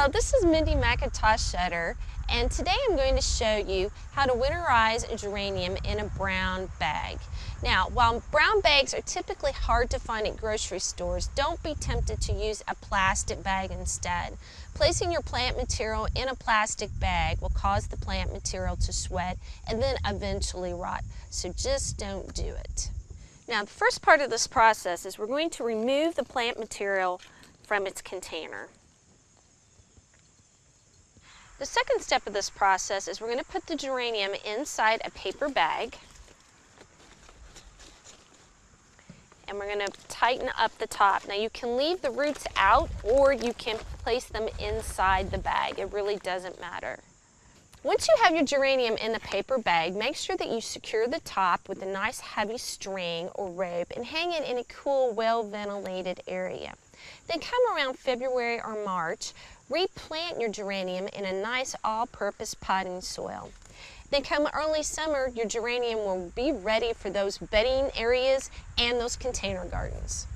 Hello, this is Mindy McIntosh-Shutter, and today I'm going to show you how to winterize a geranium in a brown bag. Now, while brown bags are typically hard to find at grocery stores, don't be tempted to use a plastic bag instead. Placing your plant material in a plastic bag will cause the plant material to sweat and then eventually rot, so just don't do it. Now, the first part of this process is we're going to remove the plant material from its container. The second step of this process is we're going to put the geranium inside a paper bag, and we're going to tighten up the top. Now you can leave the roots out or you can place them inside the bag. It really doesn't matter. Once you have your geranium in the paper bag, make sure that you secure the top with a nice heavy string or rope and hang it in a cool, well-ventilated area. Then come around February or March, replant your geranium in a nice all-purpose potting soil. Then come early summer, your geranium will be ready for those bedding areas and those container gardens.